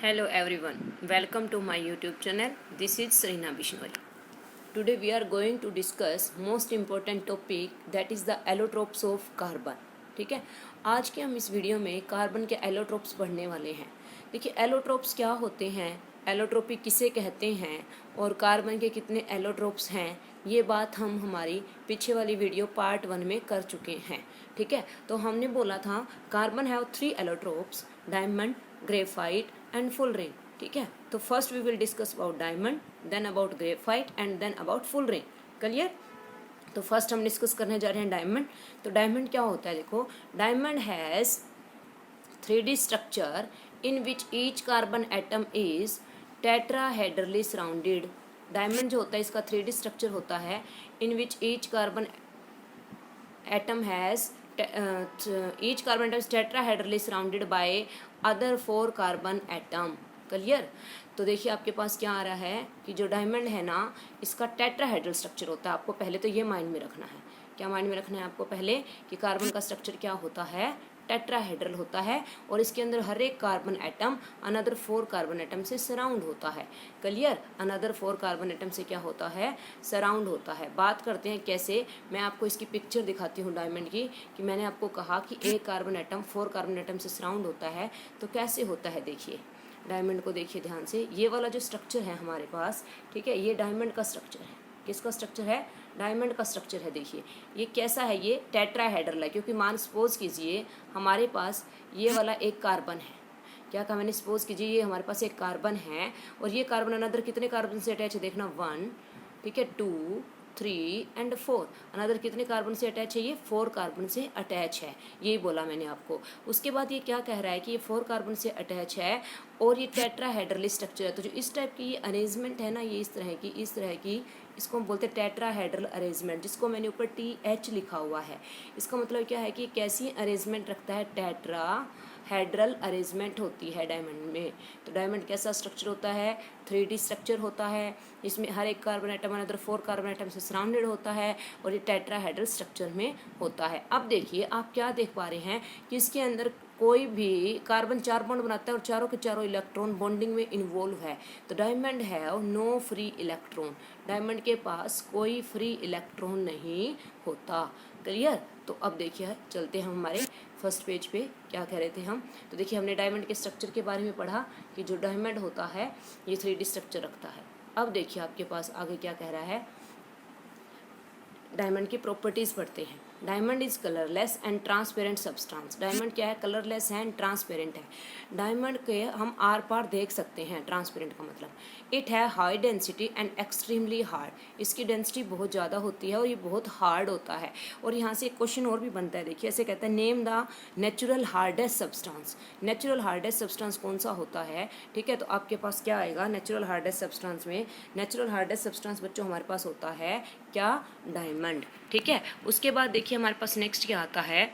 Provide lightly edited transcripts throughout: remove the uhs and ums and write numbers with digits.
Hello everyone, welcome to my YouTube channel. This is Srina Bishnori. Today we are going to discuss most important topic that is the allotropes of carbon. ठीक है, आज के हम इस video में carbon के allotropes पढ़ने वाले हैं. देखिए एलोट्रोप्स क्या होते हैं, एलोट्रोपी किसे कहते हैं और कार्बन के कितने एलोट्रोप्स हैं, ये बात हम हमारी पीछे वाली वीडियो पार्ट 1 में कर चुके हैं. ठीक है, तो हमने बोला था carbon have 3 allotropes, diamond, graphite and fullerene. ठीक है, तो first we will discuss about diamond, then about graphite and then about fullerene. Clear? तो फर्स्ट हम डिस्कस करने जा रहे हैं डायमंड. तो डायमंड क्या होता है, देखो diamond has 3D structure in which each carbon atom is tetrahedrally surrounded. Diamond जो होता है इसका 3D स्ट्रक्चर होता है in which each carbon atom has each carbon atom is tetrahedrally surrounded by other 4 carbon atom. Clear? तो देखिए आपके पास क्या आ रहा है कि जो डायमंड है ना इसका टेट्राहेड्रल स्ट्रक्चर होता है. आपको पहले तो ये माइंड में रखना है. क्या माइंड में रखना है आपको पहले कि कार्बन का स्ट्रक्चर क्या होता है, टेट्राहेड्रल होता है और इसके अंदर हर एक carbon atom another 4 carbon atom से सराउंड होता है. क्लियर? अनदर 4 कार्बन एटम से क्या होता है, सराउंड होता है. बात करते हैं कैसे. मैं आपको इसकी पिक्चर दिखाती हूँ डायमंड की कि मैंने आपको कहा कि एक कार्बन एटम 4 कार्बन एटम से सराउंड होता है. तो कैसे होता है देखिए, डायमंड को देखिए ध्यान से. ये वाला जो स्ट्रक्चर है हमारे पास, ठीक है, ये डायमंड का स्ट्रक्चर है. किसका स्ट्रक्चर है? डायमंड का स्ट्रक्चर है. देखिए ये कैसा है, ये टेट्राहेड्रल है. क्योंकि मान सपोज कीजिए हमारे पास ये वाला एक कार्बन है. क्या कहा मैंने, सपोज कीजिए ये हमारे पास एक कार्बन है और ये कार्बन अनदर कितने कार्बन से अटैच है, देखना 1, ठीक है, 2, 3 एंड 4. अनदर कितने कार्बन से अटैच है, ये 4 कार्बन से अटैच है. यही बोला मैंने आपको. उसके बाद ये क्या कह रहा है कि ये 4 कार्बन से अटैच है और ये टेट्राहेड्रली स्ट्रक्चर है. तो जो इस टाइप की ये अरेंजमेंट है ना, ये इस तरह की इसको हम बोलते हैं टेट्राहेड्रल अरेंजमेंट, जिसको मैंने ऊपर TH लिखा हुआ है. इसका मतलब क्या है कि कैसी अरेंजमेंट रखता है, टेट्राहेड्रल अरेंजमेंट होती है डायमंड में. तो डायमंड कैसा स्ट्रक्चर होता है, 3D स्ट्रक्चर होता है. इसमें हर एक carbon atom another 4 carbon atom से सराउंडेड होता है और ये टेट्राहेड्रल स्ट्रक्चर में होता है. अब देखिए आप क्या देख पा रहे हैं कि इसके अंदर कोई भी कार्बन 4 बॉन्ड बनाता है और चारों के चारों इलेक्ट्रॉन बॉन्डिंग में इन्वॉल्व है. तो डायमंड है नो फ्री इलेक्ट्रॉन. डायमंड के पास कोई फ्री इलेक्ट्रॉन नहीं होता. क्लियर? तो अब देखिए चलते हैं हम हमारे फर्स्ट पेज पे. क्या कह रहे थे हम, तो देखिए हमने डायमंड के स्ट्रक्चर के बारे में पढ़ा कि जो डायमंड होता है ये 3D स्ट्रक्चर रखता है. अब देखिए आपके पास आगे क्या कह रहा है, डायमंड की प्रॉपर्टीज पढ़ते हैं. Diamond is colourless and transparent substance. Diamond क्या है, कलरलेस है एंड ट्रांसपेरेंट है. डायमंड के हम आर पार देख सकते हैं. ट्रांसपेरेंट का मतलब इट है high density and extremely hard. इसकी डेंसिटी बहुत ज़्यादा होती है और ये बहुत हार्ड होता है. और यहाँ से एक क्वेश्चन और भी बनता है. देखिए ऐसे कहते हैं name the natural hardest substance. Natural hardest substance कौन सा होता है, ठीक है. तो आपके पास क्या आएगा नेचुरल हार्डेस्ट सब्सटेंस में, नेचुरल हार्डेस्ट सब्सटेंस बच्चों हमारे पास होता है क्या, डायमंड. ठीक है, उसके बाद देखिए हमारे पास नेक्स्ट क्या आता है,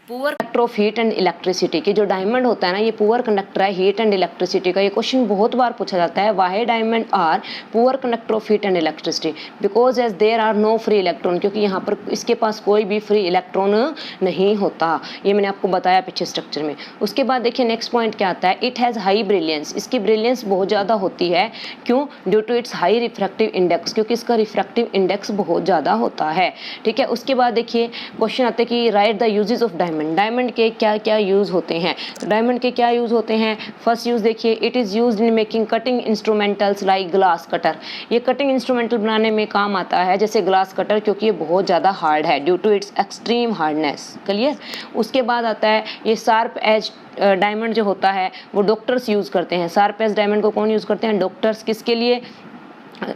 poor conductor of heat and electricity. की जो डायमंड होता है ना ये पुअर कंडक्टर है हीट एंड इलेक्ट्रिसिटी का. ये क्वेश्चन बहुत बार पूछा जाता है, why diamond are poor conductor of heat and electricity. Because as there are no free electron. क्योंकि यहाँ पर इसके पास कोई भी फ्री इलेक्ट्रॉन नहीं होता. ये मैंने आपको बताया पीछे स्ट्रक्चर में. उसके बाद देखिए नेक्स्ट पॉइंट क्या आता है, इट हैज़ हाई ब्रिलियंस. इसकी ब्रिलियंस बहुत ज़्यादा होती है. क्यों? Due to its high refractive index. क्योंकि इसका रिफ्रैक्टिव इंडेक्स बहुत ज़्यादा होता है. ठीक है, उसके बाद देखिए क्वेश्चन आते हैं कि right the uses of diamond. Diamond के क्या क्या यूज होते हैं. तो डायमंड के क्या यूज होते हैं, फर्स्ट यूज देखिए, it is used in making cutting instrumentals like glass cutter. ये कटिंग इंस्ट्रूमेंटल बनाने में काम आता है जैसे ग्लास कटर, क्योंकि ये बहुत ज़्यादा हार्ड है due to its extreme hardness. Clear? उसके बाद आता है ये शार्प एज डायमंड जो होता है वो डॉक्टर्स यूज़ करते हैं. शार्प एज डायमंड को कौन यूज़ करते हैं, डॉक्टर्स. किसके लिए,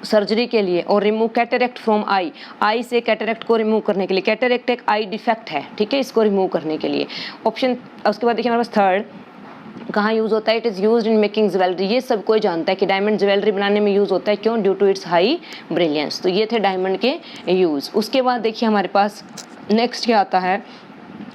सर्जरी के लिए. और रिमूव कैटरेक्ट फ्रॉम आई. आई से कैटरेक्ट को रिमूव करने के लिए. कैटरेक्ट एक आई डिफेक्ट है, ठीक है, इसको रिमूव करने के लिए. ऑप्शन उसके बाद देखिए हमारे पास थर्ड कहाँ यूज़ होता है, it is used in making jewellery. ये सब कोई जानता है कि डायमंड ज्वेलरी बनाने में यूज़ होता है. क्यों? Due to its high brilliance. तो ये थे डायमंड के यूज़. उसके बाद देखिए हमारे पास नेक्स्ट क्या आता है,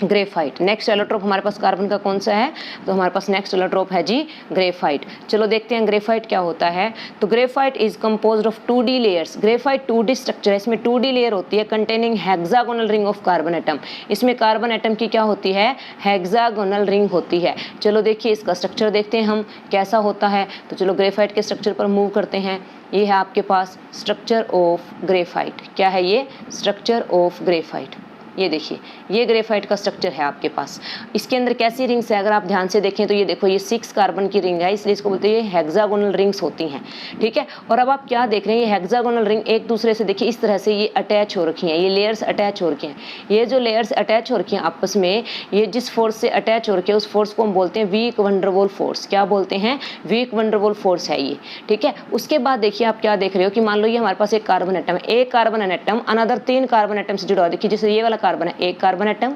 ग्रेफाइट। नेक्स्ट एलोट्रोप हमारे पास कार्बन का कौन सा है, तो हमारे पास नेक्स्ट एलोट्रोप है जी ग्रेफाइट। चलो देखते हैं ग्रेफाइट क्या होता है। तो graphite is composed of 2D layers. Graphite 2D structure है, इसमें 2D लेयर होती है containing hexagonal ring of carbon atom. इसमें कार्बन एटम की क्या होती है, हेक्सागोनल रिंग होती है। चलो देखिए इसका स्ट्रक्चर देखते हैं हम कैसा होता है। तो चलो ग्रेफाइट के स्ट्रक्चर पर मूव करते हैं। ये है आपके पास स्ट्रक्चर ऑफ ग्रेफाइट। क्या है ये, स्ट्रक्चर ऑफ ग्रेफाइट। ये देखिए ये ग्रेफाइट का स्ट्रक्चर है आपके पास। इसके अंदर कैसी रिंग्स है, अगर आप ध्यान से देखें तो ये देखो ये 6 कार्बन की रिंग है, इसलिए इसको बोलते हैं ये हेक्सागोनल रिंग्स होती हैं, ठीक है। और अब आप क्या देख रहे हैं, ये हेक्सागोनल रिंग एक दूसरे से देखिए इस तरह से ये अटैच हो रखी हैं, ये लेयर्स अटैच हो रखी हैं। ये जो लेयर्स अटैच हो रखी हैं आपस में, ये जिस फोर्स से अटैच हो रखी है उस फोर्स को हम बोलते हैं वीक वंडरवॉल फोर्स। क्या बोलते हैं, वीक वंडरवॉल फोर्स है ये, ठीक है। उसके बाद देखिए आप क्या देख रहे हो कि मान लो ये हमारे पास एक कार्बन एटम है, एक carbon atom another 3 carbon atom से जुड़ा हुआ। देखिए जैसे ये वाला कार्बन है, एक कार्बन एटम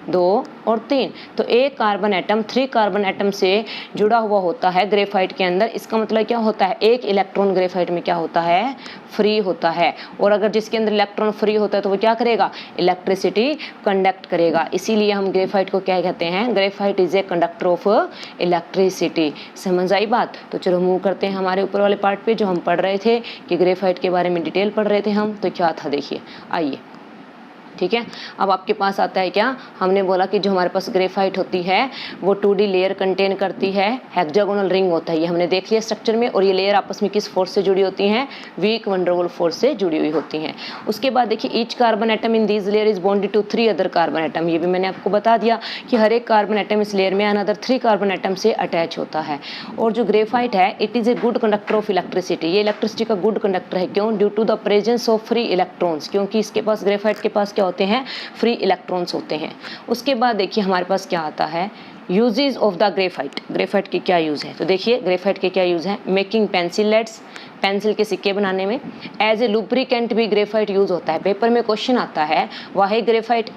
2 और 3, तो एक कार्बन एटम 3 कार्बन एटम से जुड़ा हुआ होता है ग्रेफाइट के अंदर। इसका मतलब क्या होता है, एक इलेक्ट्रॉन ग्रेफाइट में क्या होता है, फ्री होता है। और अगर जिसके अंदर इलेक्ट्रॉन फ्री होता है तो वो क्या करेगा, इलेक्ट्रिसिटी कंडक्ट करेगा। इसीलिए हम ग्रेफाइट को क्या कहते हैं, graphite is a conductor of electricity. समझ आई बात। तो चलो मूव करते हैं हमारे ऊपर वाले पार्ट पे जो हम पढ़ रहे थे कि ग्रेफाइट के बारे में डिटेल पढ़ रहे थे हम। तो क्या था देखिए, आइए, ठीक है। अब आपके पास आता है क्या, हमने बोला कि जो हमारे पास ग्रेफाइट होती है वो 2D लेयर कंटेन करती है, हेक्सागोनल रिंग होता है, ये हमने देख लिया स्ट्रक्चर में। और ये लेयर आपस में किस फोर्स से जुड़ी होती हैं, वीक वंडरवॉल फोर्स से जुड़ी हुई होती हैं। उसके बाद देखिए each carbon atom in these layer is bonded to 3 other carbon atom. ये भी मैंने आपको बता दिया कि हर एक कार्बन एटम इस लेयर में अनदर 3 कार्बन एटम से अटैच होता है। और जो ग्रेफाइट है it is a good conductor of electricity. ये इलेक्ट्रिसिटी का गुड कंडक्टर है, क्यों, due to the presence of free electrons, क्योंकि इसके पास ग्रेफाइट के पास क्या होते हैं, फ्री इलेक्ट्रॉन्स होते हैं। उसके बाद देखिए हमारे पास क्या आता है, uses of the graphite. Graphite के क्या यूज़ है, तो देखिए ग्रेफाइट के क्या यूज़ है, मेकिंग पेंसिल लेड्स, पेंसिल के सिक्के बनाने में। एज ए लुब्रिकेंट भी ग्रेफाइट यूज़ होता है। पेपर में क्वेश्चन आता है why graphite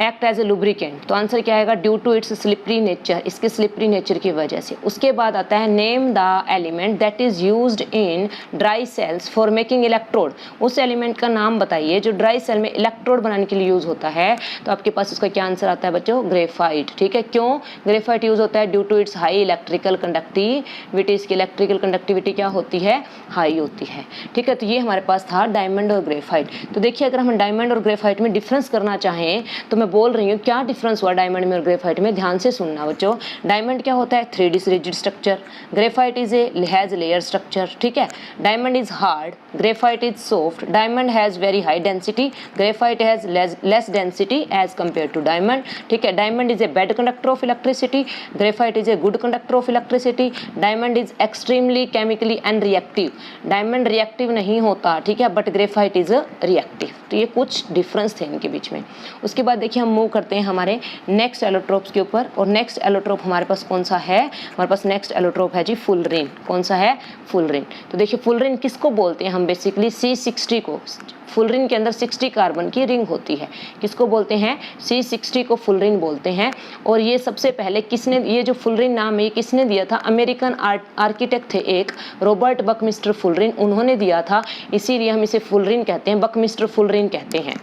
act as a lubricant, तो आंसर क्या आएगा, due to its slippery nature, इसके स्लिपरी नेचर की वजह से। उसके बाद आता है name the element that is used in dry cells for making electrode. उस एलिमेंट का नाम बताइए जो ड्राई सेल में इलेक्ट्रोड बनाने के लिए यूज होता है। तो आपके पास उसका क्या आंसर आता है बच्चों, ग्रेफाइट, ठीक है। क्यों ग्रेफाइट यूज होता है, due to its high electrical conductivity. इसकी इलेक्ट्रिकल कंडक्टिविटी क्या होती है, हाई होती है, ठीक है। तो ये हमारे पास था डायमंड और ग्रेफाइट। तो देखिए अगर हम डायमंड और ग्रेफाइट में डिफरेंस करना चाहें तो बोल रही हूँ क्या डिफरेंस हुआ डायमंड में और ग्रेफाइट में, ध्यान से सुनना बच्चों। डायमंड क्या होता है, 3D rigid structure, graphite is has layer structure, ठीक है। Diamond is hard, graphite is soft. Diamond has very high density, graphite has less density as compare to diamond, ठीक है। Diamond is a bad conductor of electricity, graphite is a good conductor of electricity. Diamond is extremely chemically unreactive, diamond reactive नहीं होता, ठीक है, but graphite is reactive. तो ये कुछ difference थे इनके बीच में। उसके बाद देखिए हम मूव करते हैं हमारे नेक्स्ट एलोट्रोप्स के ऊपर। और नेक्स्ट एलोट्रोप हमारे पास कौन सा है, हमारे पास नेक्स्ट एलोट्रोप है जी फुलरिन। कौन सा है, फुलरिन। तो देखिए फुलरिन किसको बोलते हैं हम, बेसिकली C60 को। फुलरिन के अंदर 60 कार्बन की रिंग होती है, किसको बोलते हैं, C60 को फुलरिन बोलते हैं। और ये सबसे पहले किसने, ये जो फुलरिन नाम है ये किसने दिया था, अमेरिकन आर्किटेक्ट थे एक, रॉबर्ट बकमिस्टर फुलरिन, उन्होंने दिया था। इसीलिए हम इसे फुलरिन कहते हैं, बकमिस्टर फुलरिन कहते हैं,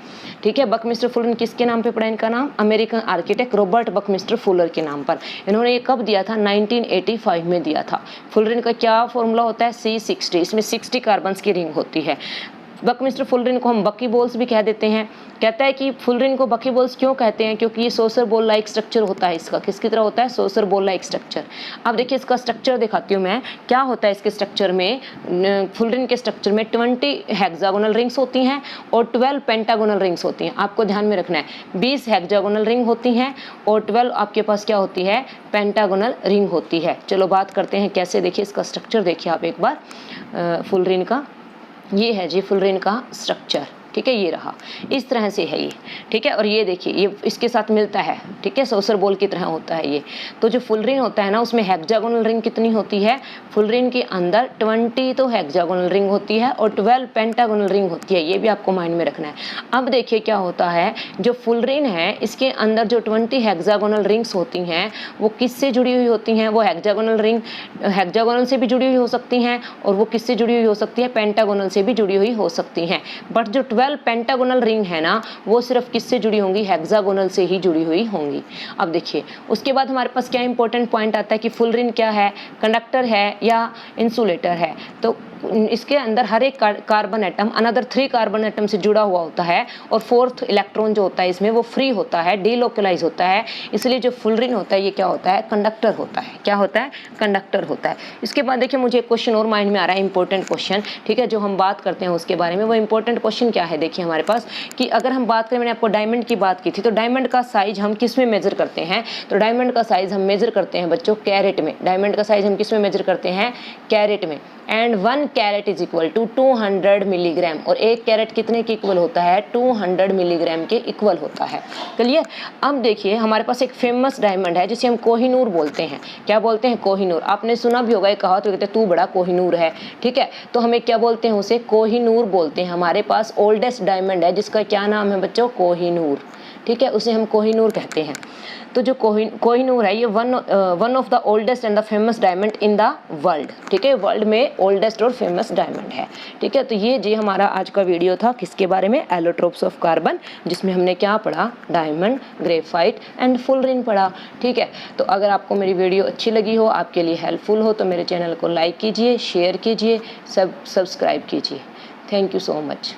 ठीक है। बकमिस्टर फुलरिन किसके नाम पे पड़ा इनका नाम, American architect Robert Buckminster Fuller के नाम पर। इन्होंने ये कब दिया था, 1985 में दिया था। फुलरिन का क्या फॉर्मूला होता है, C60, इसमें 60 कार्बन की रिंग होती है। बकमिस्टर फुलरिन को हम बकी बॉल्स भी कह देते हैं। कहता है कि फुलरिन को बकी बॉल्स क्यों कहते हैं, क्योंकि ये सोसर बॉल लाइक स्ट्रक्चर होता है इसका, किसकी तरह होता है, सोसर बॉल लाइक स्ट्रक्चर। अब देखिए इसका स्ट्रक्चर दिखाती हूँ मैं, क्या होता है इसके स्ट्रक्चर में। फुलरिन के स्ट्रक्चर में 20 हेक्सागोनल रिंग्स होती हैं और 12 पेंटागोनल रिंग्स होती हैं। आपको ध्यान में रखना है 20 हेक्सागोनल रिंग होती हैं और 12 आपके पास क्या होती है, पेंटागोनल रिंग होती है। चलो बात करते हैं कैसे, देखिए इसका स्ट्रक्चर देखिए आप एक बार फुलरिन का। ये है जी फुलरिन का स्ट्रक्चर, ठीक है, ये रहा, इस तरह से है ये, ठीक है। और ये देखिए ये इसके साथ मिलता है, ठीक है, सोसर बॉल की तरह होता है ये। तो जो फुलरिन होता है ना उसमें हेक्सागोनल रिंग कितनी होती है, फुलरिन के अंदर 20 तो हेक्सागोनल रिंग होती है और 12 पेंटागोनल रिंग होती है, ये भी आपको माइंड में रखना है। अब देखिए क्या होता है, जो फुलरिन है इसके अंदर जो 20 हेक्सागोनल रिंग्स होती हैं वो किससे जुड़ी हुई होती हैं, वो हेक्सागोनल रिंग हेक्सागोनल से भी जुड़ी हुई हो सकती हैं और वो किससे जुड़ी हुई हो सकती है, पेंटागोनल से भी जुड़ी हुई हो सकती हैं। बट जो 12 पेंटागोनल रिंग है ना, वो सिर्फ किससे जुड़ी होंगी, हेक्सागोनल से ही जुड़ी हुई होंगी। अब देखिए उसके बाद हमारे पास क्या इंपॉर्टेंट पॉइंट आता है कि फुलरिन क्या है, कंडक्टर है या इंसुलेटर है। तो इसके अंदर हर एक carbon atom another 3 carbon atom से जुड़ा हुआ होता है और 4th इलेक्ट्रॉन जो होता है इसमें वो फ्री होता है, डीलोकलाइज होता है। इसलिए जो फुलरिन होता है ये क्या होता है, कंडक्टर होता है। क्या होता है, कंडक्टर होता है। इसके बाद देखिए मुझे एक क्वेश्चन और माइंड में आ रहा है, इंपॉर्टेंट क्वेश्चन, ठीक है, जो हम बात करते हैं उसके बारे में। वो इंपॉर्टेंट क्वेश्चन क्या है, देखिए हमारे पास कि अगर हम बात करें, मैंने आपको डायमंड की बात की थी, तो डायमंड का साइज हम किस में मेजर करते हैं, तो डायमंड का साइज हम मेजर करते हैं बच्चों कैरेट में। डायमंड का साइज हम किस में मेजर करते हैं, कैरेट में। And 1 carat is equal to 200 milligram, और 1 कैरेट कितने के इक्वल होता है, 200 मिलीग्राम के इक्वल होता है। क्लियर। अब देखिए हमारे पास एक फेमस डायमंड है जिसे हम कोहिनूर बोलते हैं। क्या बोलते हैं, कोहिनूर। आपने सुना भी होगा, एक कहा तो कहते हैं तू बड़ा कोहिनूर है, ठीक है। तो हमें क्या बोलते हैं, उसे कोहिनूर बोलते हैं। हमारे पास ओल्डेस्ट डायमंड है जिसका क्या नाम है बच्चों, कोहिनूर, ठीक है, उसे हम कोहिनूर कहते हैं। तो जो कोहिनूर है ये one of the oldest and the famous diamond in the world, ठीक है, वर्ल्ड में ओल्डेस्ट और फेमस डायमंड है, ठीक है। तो ये जी हमारा आज का वीडियो था, किसके बारे में, एलोट्रोप्स ऑफ कार्बन, जिसमें हमने क्या पढ़ा, डायमंड, ग्रेफाइट एंड फुलरिन पढ़ा, ठीक है। तो अगर आपको मेरी वीडियो अच्छी लगी हो, आपके लिए हेल्पफुल हो, तो मेरे चैनल को लाइक कीजिए, शेयर कीजिए, सब्सक्राइब कीजिए। Thank you so much.